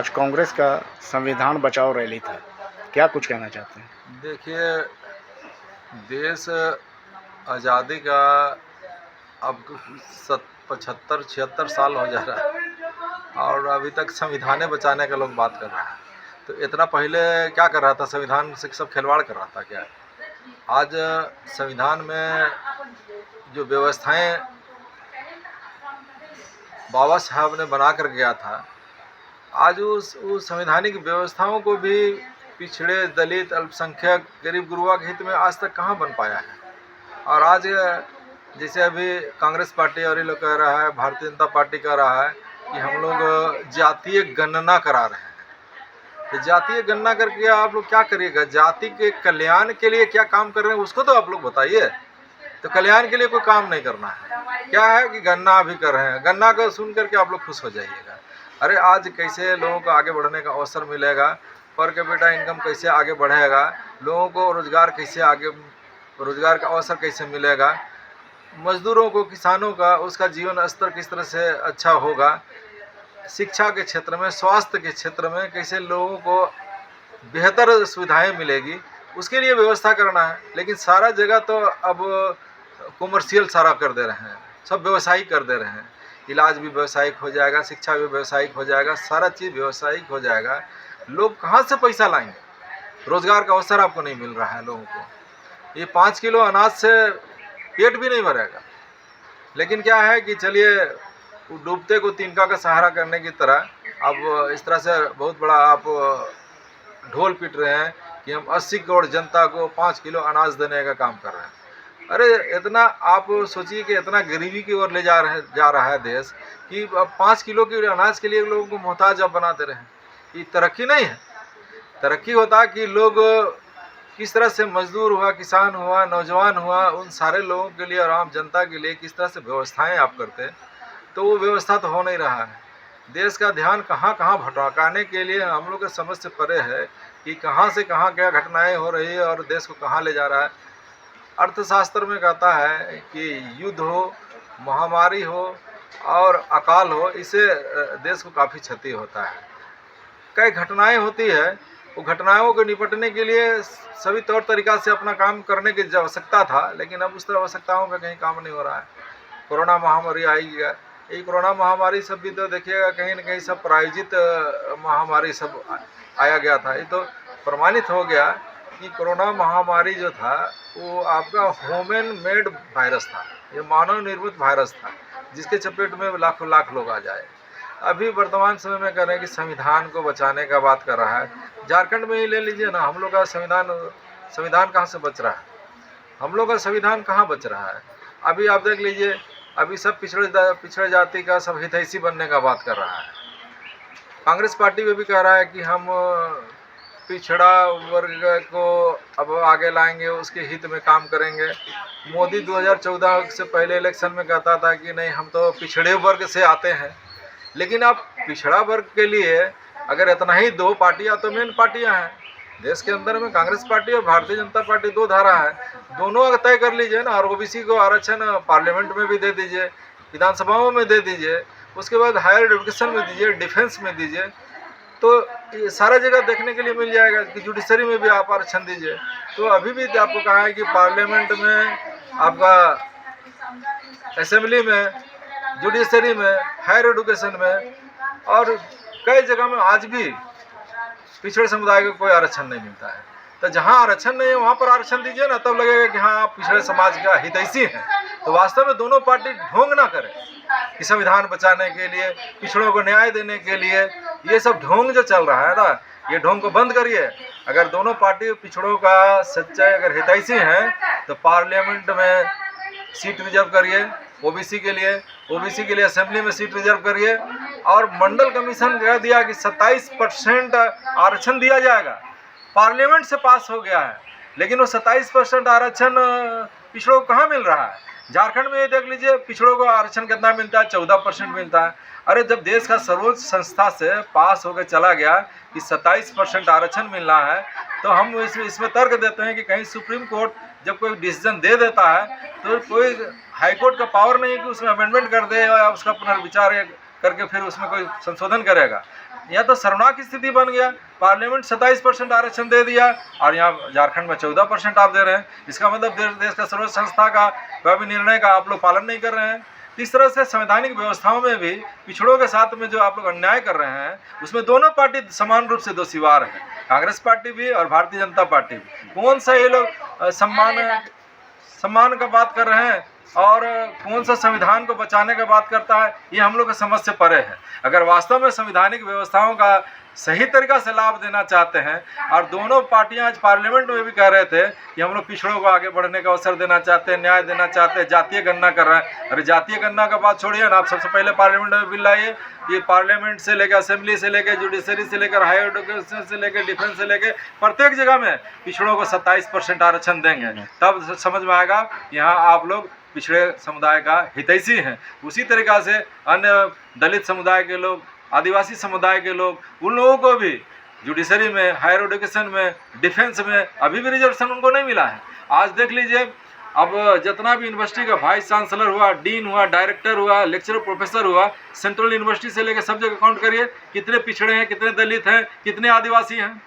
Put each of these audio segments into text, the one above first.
आज कांग्रेस का संविधान बचाओ रैली था, क्या कुछ कहना चाहते हैं? देखिए, देश आज़ादी का अब 75-76 साल हो जा रहा है और अभी तक संविधान बचाने का लोग बात कर रहे हैं। तो इतना पहले क्या कर रहा था? संविधान से सब खिलवाड़ कर रहा था क्या? आज संविधान में जो व्यवस्थाएं बाबा साहब ने बना कर गया था, आज उस संवैधानिक व्यवस्थाओं को भी पिछड़े, दलित, अल्पसंख्यक, गरीब गुरुआ के हित में आज तक कहाँ बन पाया है। और आज जैसे अभी कांग्रेस पार्टी और ये लोग कह रहा है, भारतीय जनता पार्टी कह रहा है कि हम लोग जातीय गणना करा रहे हैं। तो जातीय गणना करके आप लोग क्या करिएगा? जाति के कल्याण के लिए क्या काम कर रहे हैं उसको तो आप लोग बताइए। तो कल्याण के लिए कोई काम नहीं करना है, क्या है कि गणना भी कर रहे हैं। गणना को सुन करके आप लोग खुश हो जाइएगा। अरे आज कैसे लोगों को आगे बढ़ने का अवसर मिलेगा, पर कैपिटा इनकम कैसे आगे बढ़ेगा, लोगों को रोजगार कैसे रोजगार का अवसर कैसे मिलेगा, मजदूरों को, किसानों का, उसका जीवन स्तर किस तरह से अच्छा होगा, शिक्षा के क्षेत्र में, स्वास्थ्य के क्षेत्र में कैसे लोगों को बेहतर सुविधाएं मिलेगी, उसके लिए व्यवस्था करना है। लेकिन सारा जगह तो अब कॉमर्शियल सारा कर दे रहे हैं, सब व्यवसायिक कर दे रहे हैं। इलाज भी व्यवसायिक हो जाएगा, शिक्षा भी व्यवसायिक हो जाएगा, सारा चीज़ व्यवसायिक हो जाएगा। लोग कहाँ से पैसा लाएंगे? रोजगार का अवसर आपको नहीं मिल रहा है लोगों को। ये 5 किलो अनाज से पेट भी नहीं भरेगा। लेकिन क्या है कि चलिए, डूबते को तिनका का सहारा करने की तरह अब इस तरह से बहुत बड़ा आप ढोल पीट रहे हैं कि हम 80 करोड़ जनता को 5 किलो अनाज देने का काम कर रहे हैं। अरे इतना आप सोचिए कि इतना गरीबी की ओर जा रहा है देश कि अब 5 किलो के अनाज के लिए लोगों को मोहताज अब बना दे रहे हैं। ये तरक्की नहीं है। तरक्की होता कि लोग किस तरह से मजदूर हुआ, किसान हुआ, नौजवान हुआ, उन सारे लोगों के लिए और आम जनता के लिए किस तरह से व्यवस्थाएं आप करते, तो वो व्यवस्था तो हो नहीं रहा है। देश का ध्यान कहाँ कहाँ भटकाने के लिए हम लोग के समझ से परे है कि कहाँ से कहाँ क्या घटनाएं हो रही है और देश को कहाँ ले जा रहा है। अर्थशास्त्र में कहता है कि युद्ध हो, महामारी हो और अकाल हो, इससे देश को काफ़ी क्षति होता है। कई घटनाएं होती है, वो घटनाओं को निपटने के लिए सभी तौर तरीका से अपना काम करने की आवश्यकता था, लेकिन अब उस तरह आवश्यकताओं का कहीं काम नहीं हो रहा है। कोरोना महामारी आई है, ये कोरोना महामारी सब भी तो देखिएगा कहीं न कहीं सब प्रायोजित महामारी सब आया गया था। ये तो प्रमाणित हो गया कि कोरोना महामारी जो था वो आपका ह्यूमन मेड वायरस था, ये मानव निर्मित वायरस था, जिसके चपेट में लाखों लाख लोग आ जाए। अभी वर्तमान समय में कह रहे हैं कि संविधान को बचाने का बात कर रहा है। झारखंड में ही ले लीजिए ना, हम लोग का संविधान कहाँ से बच रहा है? हम लोग का संविधान कहाँ बच रहा है? अभी आप देख लीजिए, अभी सब पिछड़े जाति का सब हितैषी बनने का बात कर रहा है। कांग्रेस पार्टी में भी कह रहा है कि हम पिछड़ा वर्ग को अब आगे लाएंगे, उसके हित में काम करेंगे। मोदी 2014 से पहले इलेक्शन में कहता था कि नहीं, हम तो पिछड़े वर्ग से आते हैं। लेकिन अब पिछड़ा वर्ग के लिए अगर इतना ही दो पार्टियां तो मेन पार्टियां हैं देश के अंदर में, कांग्रेस पार्टी और भारतीय जनता पार्टी, दो धारा है, दोनों अगर तय कर लीजिए ना, और ओबीसी को आरक्षण पार्लियामेंट में भी दे दीजिए, विधानसभाओं में दे दीजिए, उसके बाद हायर एजुकेशन में दीजिए, डिफेंस में दीजिए, तो ये सारा जगह देखने के लिए मिल जाएगा कि जुडिशरी में भी आप आरक्षण दीजिए। तो अभी भी आपको कहा है कि पार्लियामेंट में, आपका असेंबली में, जुडिशरी में, हायर एजुकेशन में और कई जगह में आज भी पिछड़े समुदाय को कोई आरक्षण नहीं मिलता है। तो जहाँ आरक्षण नहीं है वहाँ पर आरक्षण दीजिए ना, तब लगेगा कि हाँ आप पिछड़े समाज का हितैषी हैं। तो वास्तव में दोनों पार्टी ढोंग ना करें कि संविधान बचाने के लिए, पिछड़ों को न्याय देने के लिए, ये सब ढोंग जो चल रहा है ना, ये ढोंग को बंद करिए। अगर दोनों पार्टी पिछड़ों का सच्चाई अगर हितैषी हैं तो पार्लियामेंट में सीट रिजर्व करिए ओबीसी के लिए असेंबली में सीट रिजर्व करिए। और मंडल कमीशन कह दिया कि 27% आरक्षण दिया जाएगा, पार्लियामेंट से पास हो गया है, लेकिन वो 27% आरक्षण पिछड़ों को कहाँ मिल रहा है? झारखंड में ये देख लीजिए, पिछड़ों को आरक्षण कितना मिलता है? 14% मिलता है। अरे जब देश का सर्वोच्च संस्था से पास होकर चला गया कि 27% आरक्षण मिल रहा है, तो हम इसमें तर्क देते हैं कि कहीं सुप्रीम कोर्ट जब कोई डिसीजन दे देता है तो कोई हाईकोर्ट का पावर नहीं है कि उसमें अमेंडमेंट कर दे या उसका पुनर्विचार करके फिर उसमें कोई संशोधन करेगा। यहाँ तो शर्मनाक स्थिति बन गया। पार्लियामेंट 27% आरक्षण दे दिया और यहाँ झारखंड में 14% आप दे रहे हैं। इसका मतलब देश का सर्वोच्च संस्था का भी निर्णय का आप लोग पालन नहीं कर रहे हैं। इस तरह से संवैधानिक व्यवस्थाओं में भी पिछड़ों के साथ में जो आप लोग अन्याय कर रहे हैं, उसमें दोनों पार्टी समान रूप से दोषीवार है, कांग्रेस पार्टी भी और भारतीय जनता पार्टी भी। कौन सा ये लोग सम्मान का बात कर रहे हैं और कौन सा संविधान को बचाने का बात करता है, ये हम लोग के समझ से परे है। अगर वास्तव में संवैधानिक व्यवस्थाओं का सही तरीका से लाभ देना चाहते हैं, और दोनों पार्टियां आज पार्लियामेंट में भी कह रहे थे कि हम लोग पिछड़ों को आगे बढ़ने का अवसर देना चाहते हैं, न्याय देना चाहते हैं, जातीय गणना कर रहे हैं। अरे जातीय गणना का बात छोड़िए ना, आप सबसे पहले पार्लियामेंट में बिल लाइए। ये पार्लियामेंट से लेकर, असेंबली से लेकर, जुडिशरी से लेकर, हायर एजुकेशन से लेकर, डिफेंस से लेकर, प्रत्येक जगह में पिछड़ों को 27% आरक्षण देंगे, तब समझ में आएगा यहाँ आप लोग पिछड़े समुदाय का हितैषी हैं। उसी तरीक़ा से अन्य दलित समुदाय के लोग, आदिवासी समुदाय के लोग, उन लोगों को भी जुडिशरी में, हायर एजुकेशन में, डिफेंस में अभी भी रिजर्वेशन उनको नहीं मिला है। आज देख लीजिए, अब जितना भी यूनिवर्सिटी का वाइस चांसलर हुआ, डीन हुआ, डायरेक्टर हुआ, लेक्चरर प्रोफेसर हुआ, सेंट्रल यूनिवर्सिटी से लेकर सब जगह काउंट करिए, कितने पिछड़े हैं, कितने दलित हैं, कितने आदिवासी हैं।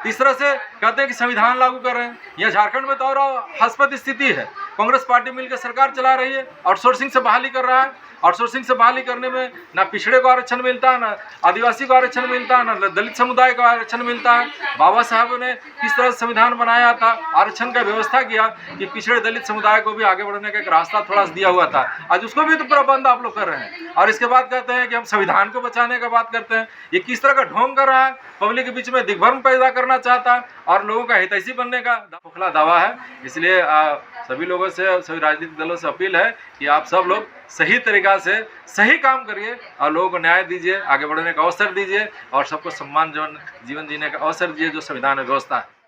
इस तरह से कहते हैं कि संविधान लागू कर रहे हैं। यह झारखंड में तो और हास्पद स्थिति है। कांग्रेस पार्टी मिलकर सरकार चला रही है, आउटसोर्सिंग से बहाली कर रहा है। आउटसोर्सिंग से बहाली करने में ना पिछड़े को आरक्षण मिलता है, ना आदिवासी को आरक्षण मिलता है, ना दलित समुदाय को आरक्षण मिलता है। बाबा साहब ने किस तरह संविधान बनाया था, आरक्षण का व्यवस्था किया कि पिछड़े दलित समुदाय को भी आगे बढ़ने का एक रास्ता थोड़ा सा दिया हुआ था। आज उसको भी तो पूरा बंद आप लोग कर रहे हैं, और इसके बाद कहते हैं कि हम संविधान को बचाने का बात करते हैं। ये किस तरह का ढोंग कर रहा है, पब्लिक के बीच में दिग्भ्रम पैदा करना चाहता है और लोगों का हितैषी बनने का खोखला दावा है। इसलिए सभी लोगों से, सभी राजनीतिक दलों से अपील है कि आप सब लोग सही तरीका से सही काम करिए और लोगों को न्याय दीजिए, आगे बढ़ने का अवसर दीजिए और सबको सम्मानजनक जीवन जीने का अवसर दीजिए जो संविधान में व्यवस्था है।